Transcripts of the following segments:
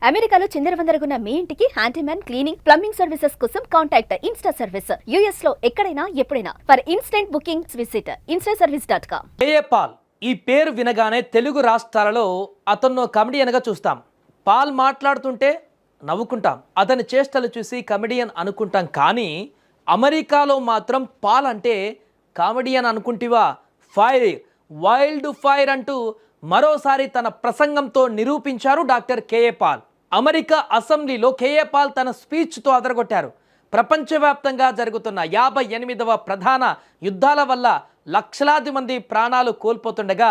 అమెరికాలో చిందరవందరగున్న మీ ఇంటికి హ్యాండీమ్యాన్, క్లీనింగ్, ప్లంబింగ్ సర్వీసెస్ కోసం కాంటాక్ట్ ఇన్స్టా సర్వీస్. యుఎస్ లో ఎక్కడైనా ఎప్పుడైనా. For instant bookings visit instaservice.com. KA Paul ఈ పేరు వినగానే తెలుగు రాష్ట్రాలలో అతను కమెడియన్గా చూస్తాం. పాల్ మాట్లాడుతుంటే నవ్వుకుంటాం, అతని చేష్టలు చూసి కమెడియన్ అనుకుంటాం. కానీ అమెరికాలో మాత్రం పాల్ అంటే కామెడియన్ అనుకుంటివా, ఫైర్, వైల్డ్ ఫైర్ అంటూ మరోసారి తన ప్రసంగంతో నిరూపించారు డాక్టర్ కేఏ పాల్. అమెరికా అసెంబ్లీలో కేఏ పాల్ తన స్పీచ్తో అదరగొట్టారు. ప్రపంచవ్యాప్తంగా జరుగుతున్న 58వ ప్రధాన యుద్ధాల వల్ల లక్షలాది మంది ప్రాణాలు కోల్పోతుండగా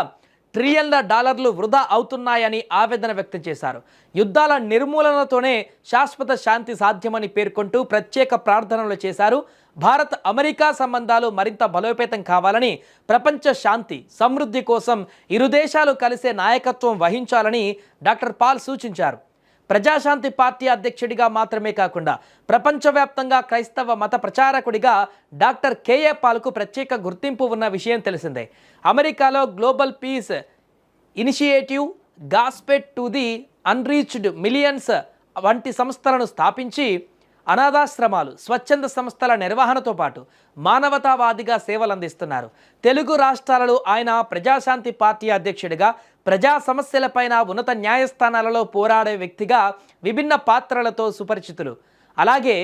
ట్రిలియన్ల డాలర్లు వృధా అవుతున్నాయని ఆవేదన వ్యక్తం చేశారు. యుద్ధాల నిర్మూలనతోనే శాశ్వత శాంతి సాధ్యమని పేర్కొంటూ ప్రత్యేక ప్రార్థనలు చేశారు. భారత్ అమెరికా సంబంధాలు మరింత బలోపేతం కావాలని, ప్రపంచ శాంతి సమృద్ధి కోసం ఇరు దేశాలు కలిసే నాయకత్వం వహించాలని డాక్టర్ పాల్ సూచించారు. ప్రజాశాంతి పార్టీ అధ్యక్షుడిగా మాత్రమే కాకుండా ప్రపంచవ్యాప్తంగా క్రైస్తవ మత ప్రచారకుడిగా డాక్టర్ కేఏ పాల్కు ప్రత్యేక గుర్తింపు ఉన్న విషయం తెలిసిందే. అమెరికాలో Global Peace Initiative, Gospel to the Unreached Millions వంటి సంస్థలను స్థాపించి అనాథాశ్రమాలు, స్వచ్ఛంద సంస్థల నిర్వహణతో పాటు మానవతావాదిగా సేవలు అందిస్తున్నారు. తెలుగు రాష్ట్రాలలో ఆయన ప్రజాశాంతి పార్టీ అధ్యక్షుడిగా, ప్రజా సమస్యలపైన ఉన్నత న్యాయస్థానాలలో పోరాడే వ్యక్తిగా విభిన్న పాత్రలతో సుపరిచితులు. అలాగే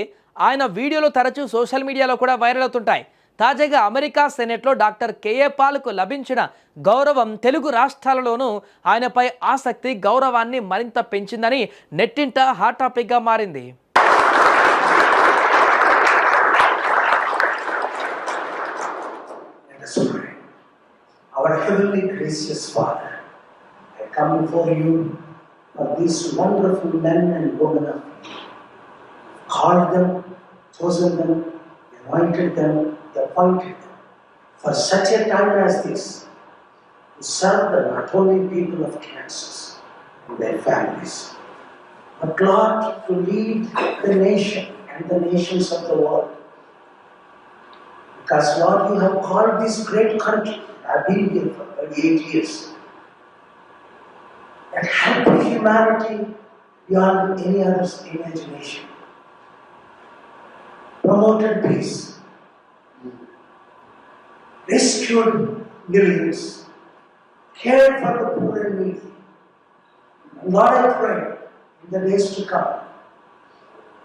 ఆయన వీడియోలు తరచూ సోషల్ మీడియాలో కూడా వైరల్ అవుతుంటాయి. తాజాగా అమెరికా సెనెట్లో డాక్టర్ కేఏ పాల్కు లభించిన గౌరవం తెలుగు రాష్ట్రాలలోనూ ఆయనపై ఆసక్తి, గౌరవాన్ని మరింత పెంచిందని నెట్టింట హాట్ టాపిక్గా మారింది. Our heavenly gracious Father, I come before you for these wonderful men and women of faith. Called them, chosen them, anointed them, appointed them for such a time as this to serve the not only people of Kansas and their families, but Lord, to lead the nation and the nations of the world. Because Lord, you have called this great country. I've been here for 38 years. That helped humanity beyond any other's imagination. Promoted peace. Rescued millions. Cared for the poor and needy. And Lord, I pray in the days to come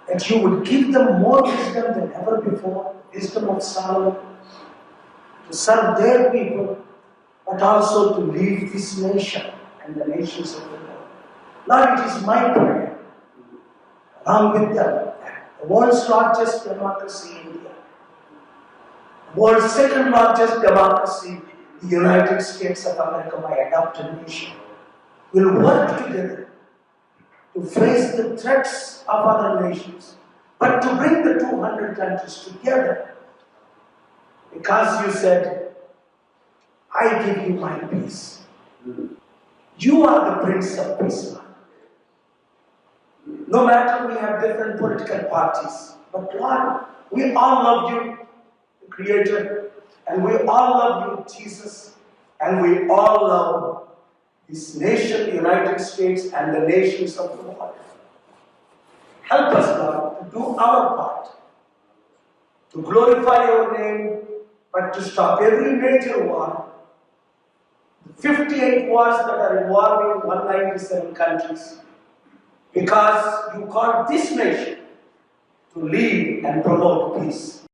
that you would give them more wisdom than ever before, wisdom of Solomon, to serve their people, but also to lead this nation and the nations of the world. Lord, it is my prayer, along with them, that the world's largest democracy, India, the world's second largest democracy, the United States of America, my adopted nation, will work together to face the threats of other nations, but to bring the 200 countries together. Because you said, I give you my peace. You are the Prince of Peace. No matter we have different political parties, but Lord, we all love you, the Creator, and we all love you, Jesus, and we all love this nation, the United States, and the nations of the world. Help us, Lord, to do our part, to glorify your name, but to stop every major war, the 58 wars that are involving 197 countries, because you called this nation to lead and promote peace.